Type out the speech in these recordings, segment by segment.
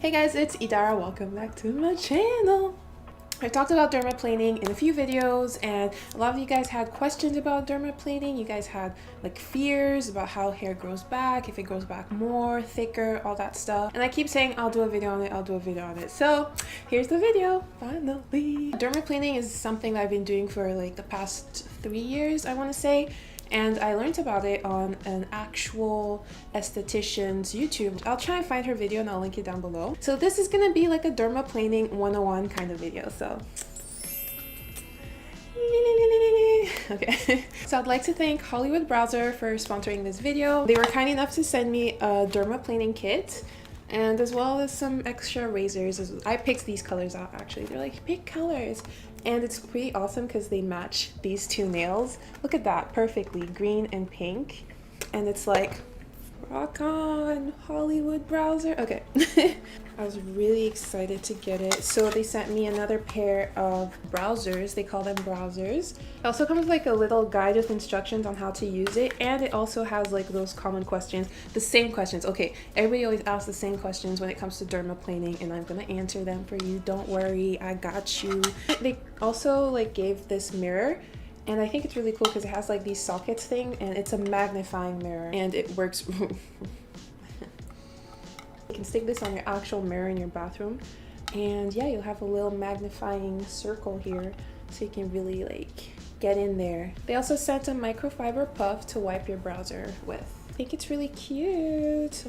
Hey guys, it's Idara. Welcome back to my channel. I talked about dermaplaning in a few videos and a lot of you guys had questions about dermaplaning. You guys had like fears about how hair grows back, if it grows back more, thicker, all that stuff. And I keep saying I'll do a video on it, So here's the video, finally. Dermaplaning is something that I've been doing for like the past 3 years, I want to say. And I learned about it on an actual esthetician's YouTube. I'll try and find her video and I'll link it down below. So this is gonna be like a dermaplaning 101 kind of video, so. Okay, so I'd like to thank Hollywood Browzer for sponsoring this video. They were kind enough to send me a dermaplaning kit and as well as some extra razors. I picked these colors out actually. They're like, pick colors. And it's pretty awesome because they match these two nails. Look at that, perfectly, green and pink. And it's like, rock on, Hollywood Browzer. Okay, I was really excited to get it. So they sent me another pair of browsers. They call them browsers. It also comes with like a little guide with instructions on how to use it. And it also has like those common questions, the same questions. Okay, everybody always asks the same questions when it comes to dermaplaning and I'm gonna answer them for you. Don't worry, I got you. They also like gave this mirror. And I think it's really cool because it has like these sockets thing and it's a magnifying mirror and it works. You can stick this on your actual mirror in your bathroom and yeah, you'll have a little magnifying circle here so you can really like get in there. They also sent a microfiber puff to wipe your browser with. I think it's really cute, a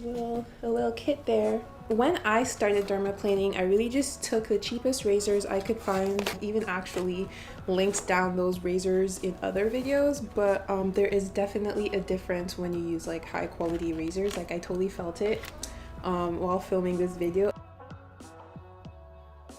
little kit there. When I started dermaplaning, I really just took the cheapest razors I could find, even actually linked down those razors in other videos, but there is definitely a difference when you use like high quality razors. Like I totally felt it while filming this video.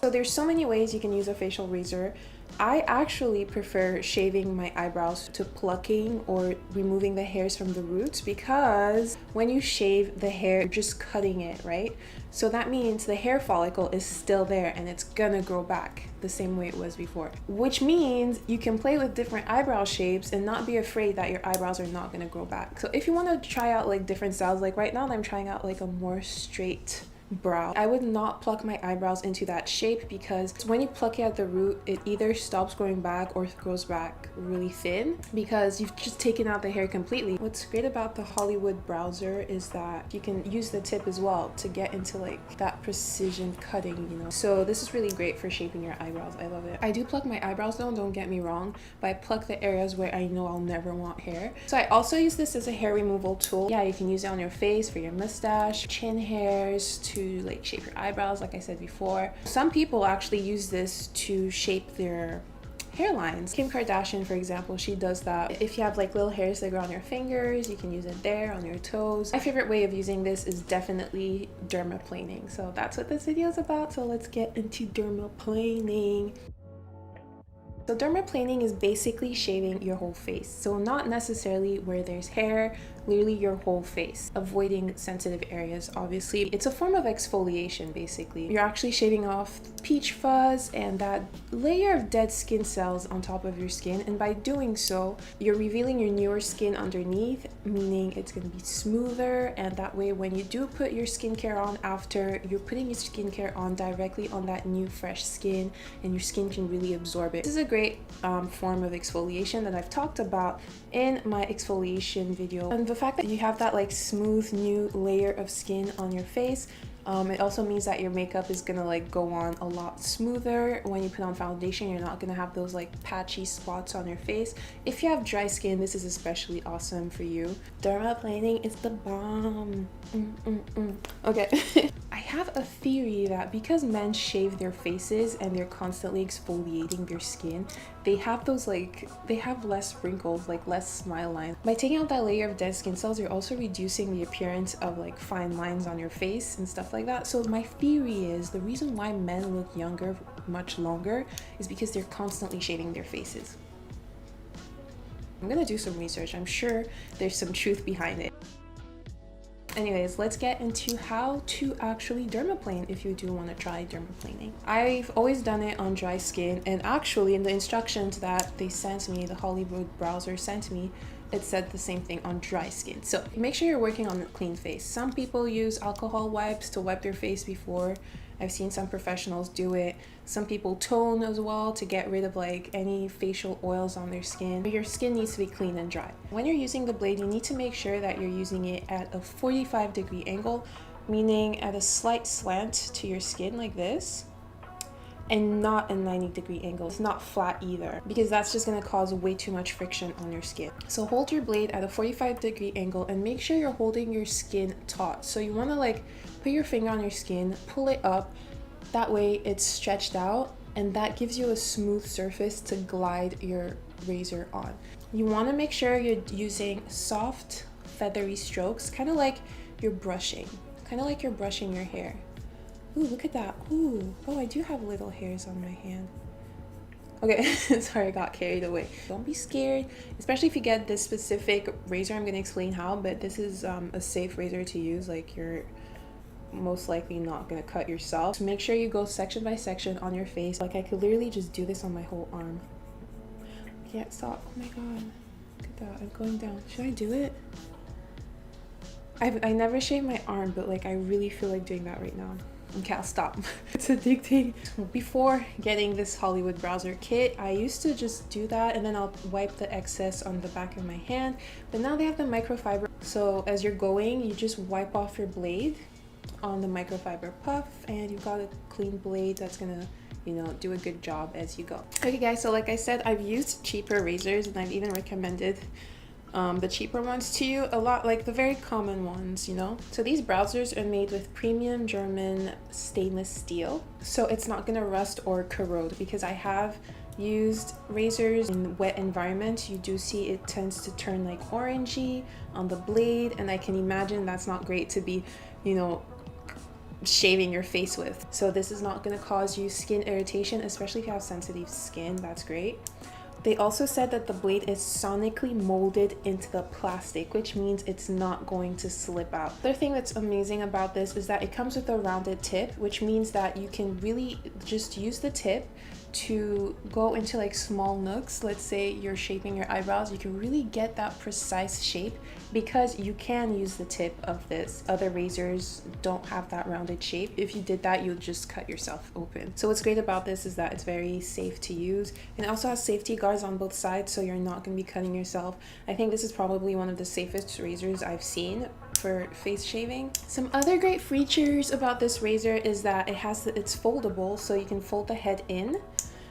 So there's so many ways you can use a facial razor. I actually prefer shaving my eyebrows to plucking or removing the hairs from the roots because when you shave the hair, you're just cutting it, right? So that means the hair follicle is still there and it's gonna grow back the same way it was before. Which means you can play with different eyebrow shapes and not be afraid that your eyebrows are not gonna grow back. So if you wanna try out like different styles, like right now I'm trying out like a more straight brow. I would not pluck my eyebrows into that shape because when you pluck it at the root, it either stops growing back or grows back really thin because you've just taken out the hair completely. What's great about the Hollywood Browzer is that you can use the tip as well to get into like that precision cutting, you know. So this is really great for shaping your eyebrows. I love it. I do pluck my eyebrows though, don't get me wrong, but I pluck the areas where I know I'll never want hair. So I also use this as a hair removal tool. Yeah, you can use it on your face for your mustache, chin hairs, to like shape your eyebrows like I said before. Some people actually use this to shape their hairlines. Kim Kardashian, for example, she does that. If you have like little hairs that grow on your fingers, you can use it there, on your toes. My favorite way of using this is definitely dermaplaning. So that's what this video is about. So let's get into dermaplaning. So dermaplaning is basically shaving your whole face. So not necessarily where there's hair, literally your whole face, avoiding sensitive areas. Obviously, it's a form of exfoliation basically. You're actually shaving off peach fuzz and that layer of dead skin cells on top of your skin, and by doing so, you're revealing your newer skin underneath, meaning it's going to be smoother, and that way when you do put your skincare on after, you're putting your skincare on directly on that new fresh skin and your skin can really absorb it. This is a great form of exfoliation that I've talked about in my exfoliation video. And the fact that you have that like smooth new layer of skin on your face, it also means that your makeup is gonna like go on a lot smoother. When you put on foundation, you're not gonna have those like patchy spots on your face. If you have dry skin, this is especially awesome for you. Dermaplaning is the bomb. Okay. I have a theory that because men shave their faces and they're constantly exfoliating their skin, they have those like, they have less wrinkles, like less smile lines. By taking out that layer of dead skin cells, you're also reducing the appearance of like fine lines on your face and stuff like that. So my theory is the reason why men look younger much longer is because they're constantly shaving their faces. I'm gonna do some research. I'm sure there's some truth behind it. Anyways, let's get into how to actually dermaplane if you do want to try dermaplaning. I've always done it on dry skin, and actually in the instructions that they sent me, the Hollywood Browzer sent me, it said the same thing on dry skin. So make sure you're working on a clean face. Some people use alcohol wipes to wipe their face before. I've seen some professionals do it. Some people tone as well to get rid of like any facial oils on their skin. Your skin needs to be clean and dry. When you're using the blade, you need to make sure that you're using it at a 45-degree angle, meaning at a slight slant to your skin like this, and not a 90-degree angle. It's not flat either, because that's just going to cause way too much friction on your skin. So hold your blade at a 45-degree angle and make sure you're holding your skin taut. So you want to like put your finger on your skin, pull it up, that way it's stretched out, and that gives you a smooth surface to glide your razor on. You want to make sure you're using soft feathery strokes, kind of like you're brushing your hair. Ooh, look at that. Ooh, oh, I do have little hairs on my hand. Okay, sorry, I got carried away. Don't be scared, especially if you get this specific razor. I'm gonna explain how, but this is a safe razor to use. Like, you're most likely not gonna cut yourself. So make sure you go section by section on your face. Like, I could literally just do this on my whole arm. I can't stop. Oh my god, look at that. I'm going down. Should I do it? I never shave my arm, but like I really feel like doing that right now. Okay, I'll stop. It's addicting. Before getting this Hollywood Browzer kit, I used to just do that and then I'll wipe the excess on the back of my hand. But now they have the microfiber. So as you're going, you just wipe off your blade on the microfiber puff and you've got a clean blade that's gonna, you know, do a good job as you go. Okay guys, so like I said, I've used cheaper razors and I've even recommended the cheaper ones to you, a lot, like the very common ones, you know. So these browsers are made with premium German stainless steel, so it's not gonna rust or corrode, because I have used razors in wet environments. You do see it tends to turn like orangey on the blade, and I can imagine that's not great to be, you know, shaving your face with. So this is not going to cause you skin irritation, especially if you have sensitive skin. That's great. They also said that the blade is sonically molded into the plastic, which means it's not going to slip out. The other thing that's amazing about this is that it comes with a rounded tip, which means that you can really just use the tip to go into like small nooks. Let's say you're shaping your eyebrows, you can really get that precise shape because you can use the tip of this. Other razors don't have that rounded shape. If you did that, you'll just cut yourself open. So what's great about this is that it's very safe to use, and it also has safety guards on both sides, so you're not going to be cutting yourself. I think this is probably one of the safest razors I've seen for face shaving. Some other great features about this razor is that it's foldable, so you can fold the head in.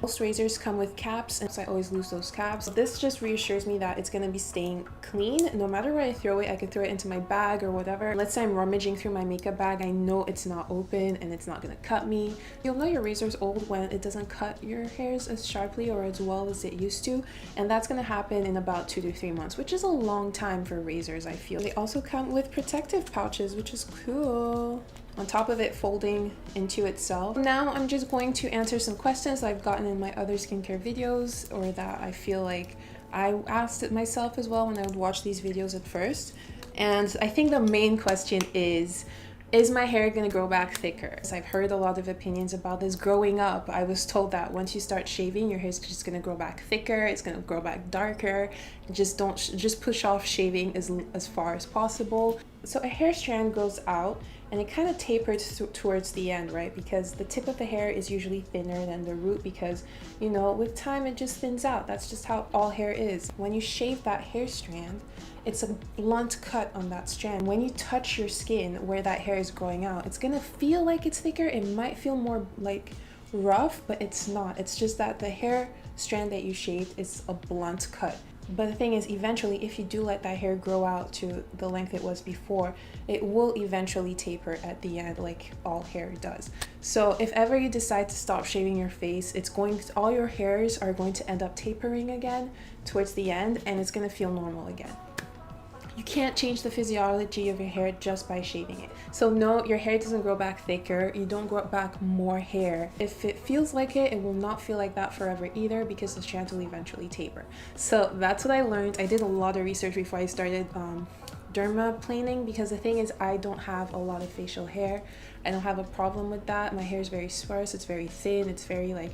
Most razors come with caps, and so I always lose those caps. This just reassures me that it's going to be staying clean. No matter where I throw it, I could throw it into my bag or whatever. Let's say I'm rummaging through my makeup bag, I know it's not open and it's not going to cut me. You'll know your razor's old when it doesn't cut your hairs as sharply or as well as it used to, and that's going to happen in about 2 to 3 months, which is a long time for razors, I feel. They also come with protective pouches, which is cool, on top of it folding into itself. Now I'm just going to answer some questions I've gotten in my other skincare videos, or that I feel like I asked it myself as well when I would watch these videos at first. And I think the main question is my hair gonna grow back thicker? So I've heard a lot of opinions about this. Growing up, I was told that once you start shaving, your hair's just gonna grow back thicker, it's gonna grow back darker. Just push off shaving as far as possible. So a hair strand goes out and it kind of tapers towards the end, right? Because the tip of the hair is usually thinner than the root, because, you know, with time it just thins out. That's just how all hair is. When you shave that hair strand, it's a blunt cut on that strand. When you touch your skin where that hair is growing out, it's gonna feel like it's thicker. It might feel more like rough, but it's not. It's just that the hair strand that you shaved is a blunt cut. But the thing is, eventually, if you do let that hair grow out to the length it was before, it will eventually taper at the end, like all hair does. So if ever you decide to stop shaving your face, all your hairs are going to end up tapering again towards the end, and it's going to feel normal again. You can't change the physiology of your hair just by shaving it. So no, your hair doesn't grow back thicker. You don't grow back more hair. If it feels like it, it will not feel like that forever either, because the strands will eventually taper. So that's what I learned. I did a lot of research before I started dermaplaning, because the thing is, I don't have a lot of facial hair. I don't have a problem with that. My hair is very sparse. It's very thin. It's very like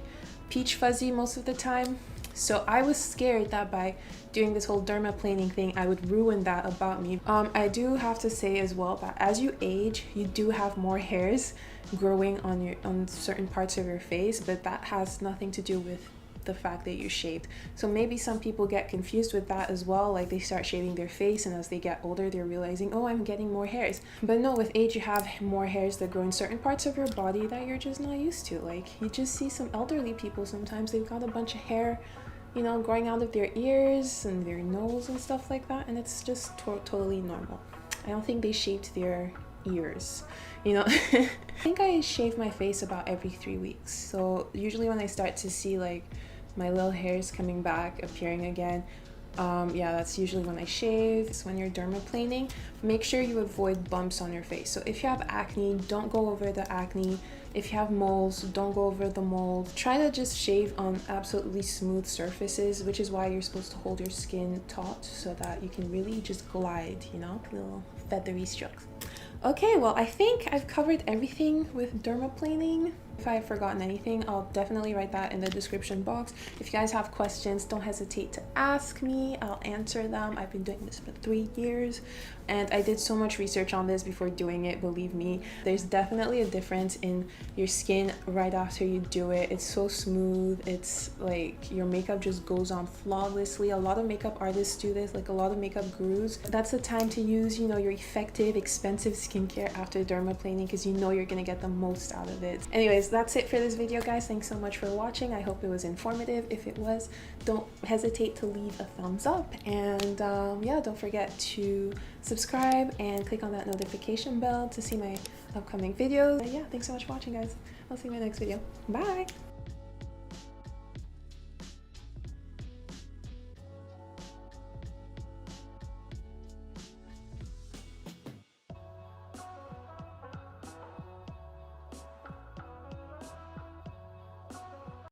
peach fuzzy most of the time. So I was scared that by doing this whole dermaplaning thing, I would ruin that about me. I do have to say as well that as you age, you do have more hairs growing on certain parts of your face, but that has nothing to do with the fact that you shaved. So maybe some people get confused with that as well, like they start shaving their face and as they get older they're realizing, oh, I'm getting more hairs. But no, with age you have more hairs that grow in certain parts of your body that you're just not used to. Like you just see some elderly people, sometimes they've got a bunch of hair, you know, growing out of their ears and their nose and stuff like that, and it's just totally normal. I don't think they shaved their ears, you know. I think I shave my face about every 3 weeks. So usually when I start to see like my little hairs coming back, appearing again, yeah, that's usually when I shave. So when you're dermaplaning, make sure you avoid bumps on your face. So if you have acne, don't go over the acne. If you have moles, don't go over the moles. Try to just shave on absolutely smooth surfaces, which is why you're supposed to hold your skin taut so that you can really just glide, you know, little feathery strokes. Okay, well, I think I've covered everything with dermaplaning. If I've forgotten anything, I'll definitely write that in the description box. If you guys have questions, don't hesitate to ask me. I'll answer them. I've been doing this for 3 years and I did so much research on this before doing it, believe me. There's definitely a difference in your skin right after you do it. It's so smooth. It's like your makeup just goes on flawlessly. A lot of makeup artists do this, like a lot of makeup gurus. That's the time to use, you know, your effective, expensive skincare after dermaplaning because you know you're gonna get the most out of it. Anyways, that's it for this video, guys. Thanks so much for watching. I hope it was informative. If it was, don't hesitate to leave a thumbs up, and yeah, don't forget to subscribe and click on that notification bell to see my upcoming videos. Yeah, thanks so much for watching, guys. I'll see you in my next video. Bye.